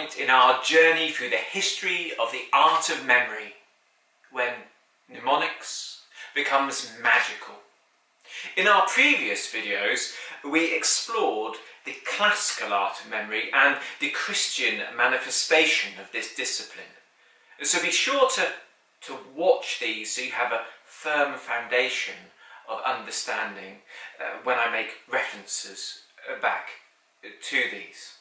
point in our journey through the history of the art of memory, when mnemonics becomes magical. In our previous videos, we explored the classical art of memory and the Christian manifestation of this discipline. So be sure to watch these so you have a firm foundation of understanding when I make references back to these.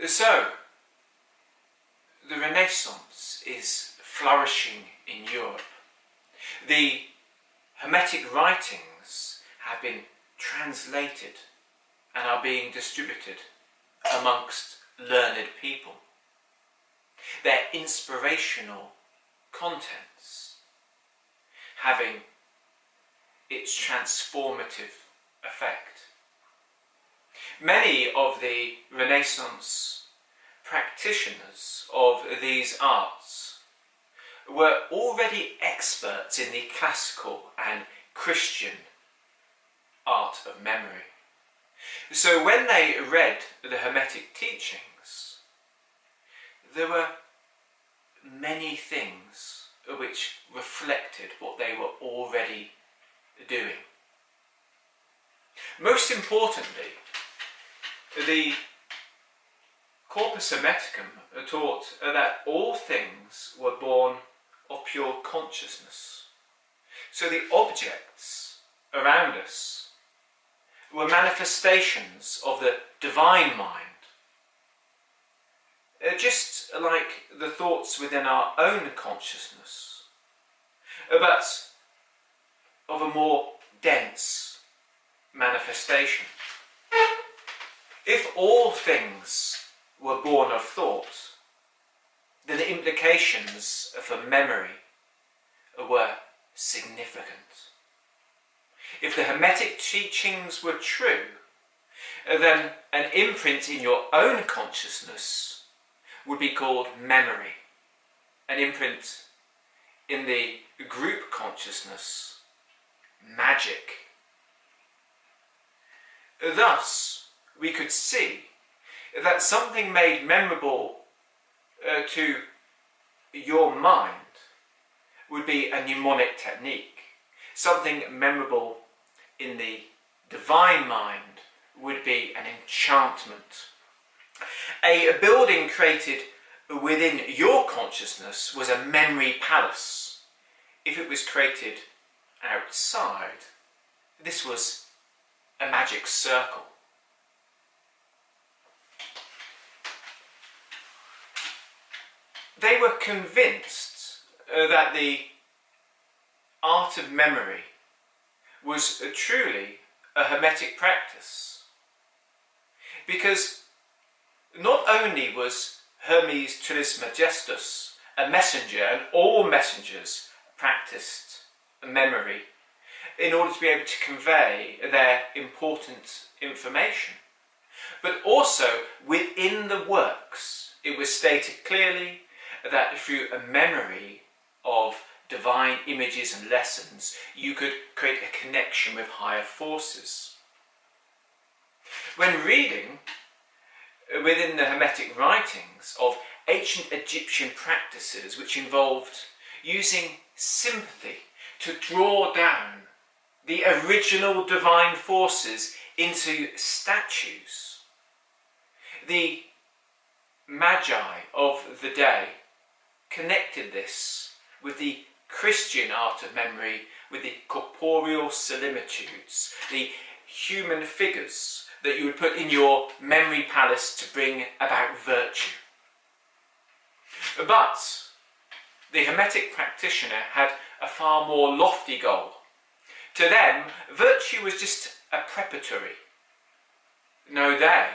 So, the Renaissance is flourishing in Europe. The Hermetic writings have been translated and are being distributed amongst learned people. Their inspirational contents having its transformative effect. Many of the Renaissance practitioners of these arts were already experts in the classical and Christian art of memory. So when they read the Hermetic teachings, there were many things which reflected what they were already doing. Most importantly, the Corpus Hermeticum taught that all things were born of pure consciousness. So the objects around us were manifestations of the divine mind, just like the thoughts within our own consciousness, but of a more dense manifestation. If all things were born of thought, then the implications for memory were significant. If the Hermetic teachings were true, then an imprint in your own consciousness would be called memory. An imprint in the group consciousness, magic. Thus, we could see that something made memorable to your mind would be a mnemonic technique. Something memorable in the divine mind would be an enchantment. A building created within your consciousness was a memory palace. If it was created outside, this was a magic circle. They were convinced that the art of memory was truly a Hermetic practice, because not only was Hermes Trismegistus a messenger, and all messengers practiced memory in order to be able to convey their important information, but also within the works it was stated clearly that through a memory of divine images and lessons you could create a connection with higher forces. When reading within the Hermetic writings of ancient Egyptian practices which involved using sympathy to draw down the original divine forces into statues, the Magi of the day connected this with the Christian art of memory, with the corporeal similitudes, the human figures that you would put in your memory palace to bring about virtue. But the Hermetic practitioner had a far more lofty goal. To them, virtue was just a preparatory. No, they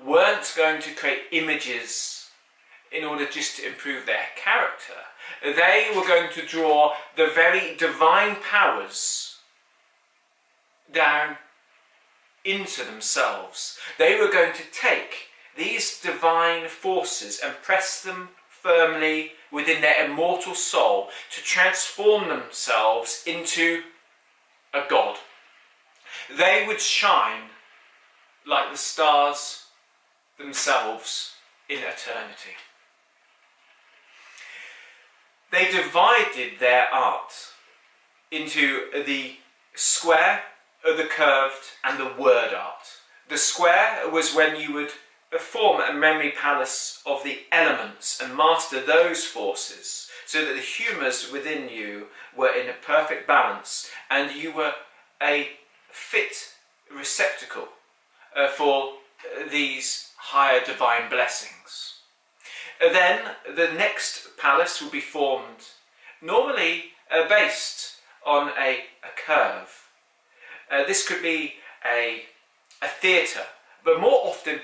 weren't going to create images in order just to improve their character. They were going to draw the very divine powers down into themselves. They were going to take these divine forces and press them firmly within their immortal soul to transform themselves into a god. They would shine like the stars themselves in eternity. They divided their art into the square, the curved and the word art. The square was when you would form a memory palace of the elements and master those forces so that the humours within you were in a perfect balance and you were a fit receptacle for these higher divine blessings. Then the next palace would be formed, normally based on a curve. This could be a theatre, but more often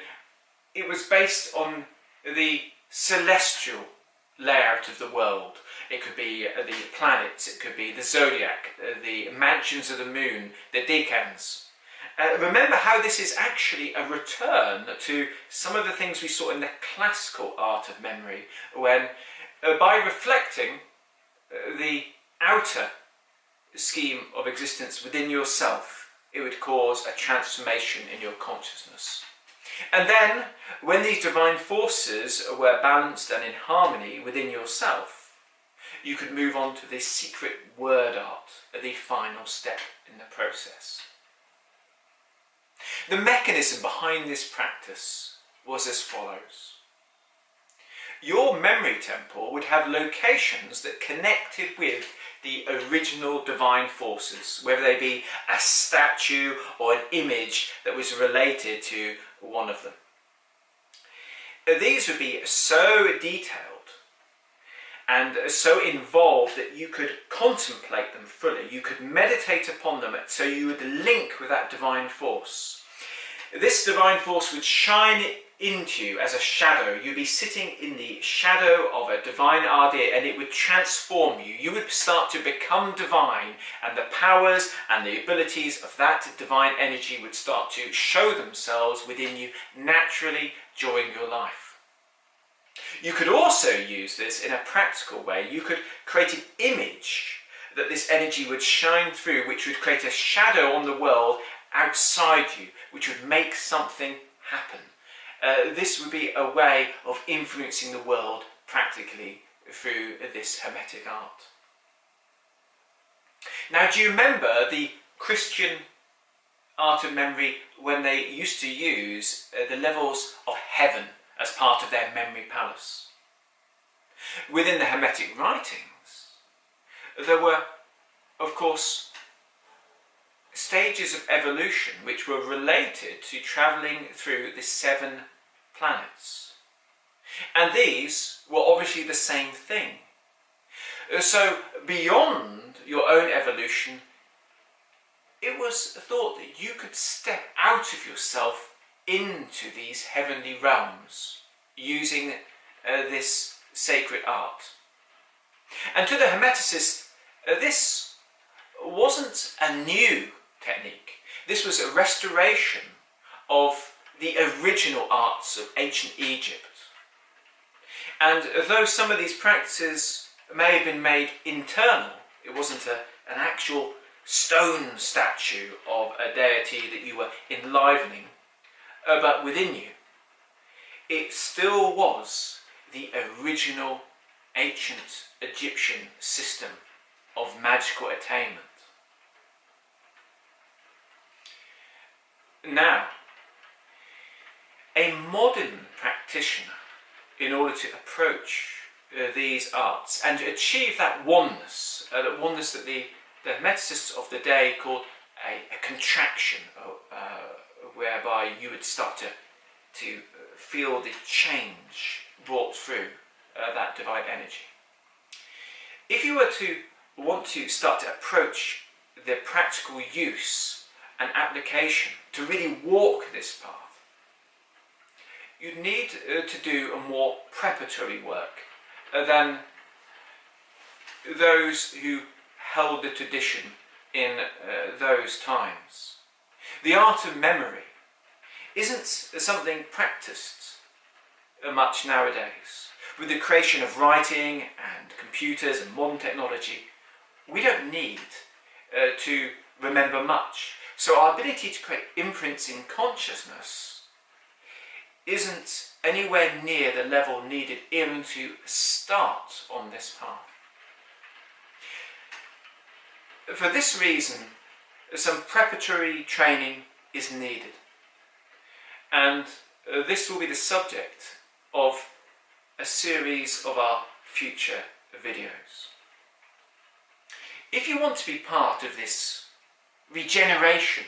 it was based on the celestial layout of the world. It could be the planets, it could be the zodiac, the mansions of the moon, the decans. Remember how this is actually a return to some of the things we saw in the classical art of memory, when by reflecting the outer scheme of existence within yourself, it would cause a transformation in your consciousness. And then, when these divine forces were balanced and in harmony within yourself, you could move on to this secret word art, the final step in the process. The mechanism behind this practice was as follows. Your memory temple would have locations that connected with the original divine forces, whether they be a statue or an image that was related to one of them. These would be so detailed and so involved that you could contemplate them fully. You could meditate upon them so you would link with that divine force. This divine force would shine into you as a shadow. You'd be sitting in the shadow of a divine idea and it would transform you. You would start to become divine, and the powers and the abilities of that divine energy would start to show themselves within you naturally during your life. You could also use this in a practical way. You could create an image that this energy would shine through, which would create a shadow on the world outside you, which would make something happen. This would be a way of influencing the world practically through this Hermetic art. Now, do you remember the Christian art of memory when they used to use the levels of heaven as part of their memory palace? Within the Hermetic writings, there were, of course, stages of evolution which were related to travelling through the 7 planets. And these were obviously the same thing. So beyond your own evolution, it was thought that you could step out of yourself into these heavenly realms using this sacred art. And to the Hermeticists, this wasn't a new technique. This was a restoration of the original arts of ancient Egypt. And though some of these practices may have been made internal, it wasn't an actual stone statue of a deity that you were enlivening, but within you, it still was the original ancient Egyptian system of magical attainment. Now, a modern practitioner, in order to approach these arts and achieve that oneness that the Hermeticists of the day called a contraction, whereby you would start to feel the change brought through that divine energy. If you were to want to start to approach the practical use and application to really walk this path, you'd need to do a more preparatory work than those who held the tradition in those times. The art of memory isn't something practiced much nowadays. With the creation of writing and computers and modern technology, we don't need to remember much. So our ability to create imprints in consciousness isn't anywhere near the level needed even to start on this path. For this reason, some preparatory training is needed, and this will be the subject of a series of our future videos. If you want to be part of this regeneration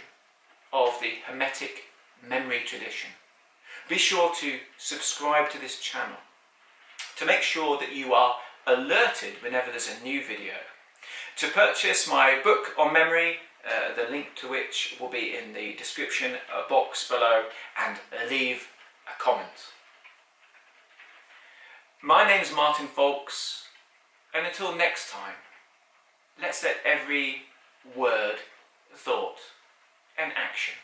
of the Hermetic memory tradition, be sure to subscribe to this channel to make sure that you are alerted whenever there's a new video. To purchase my book on memory, the link to which will be in the description box below, and leave a comment. My name is Martin Faulks, and until next time, let's let every word, thought and action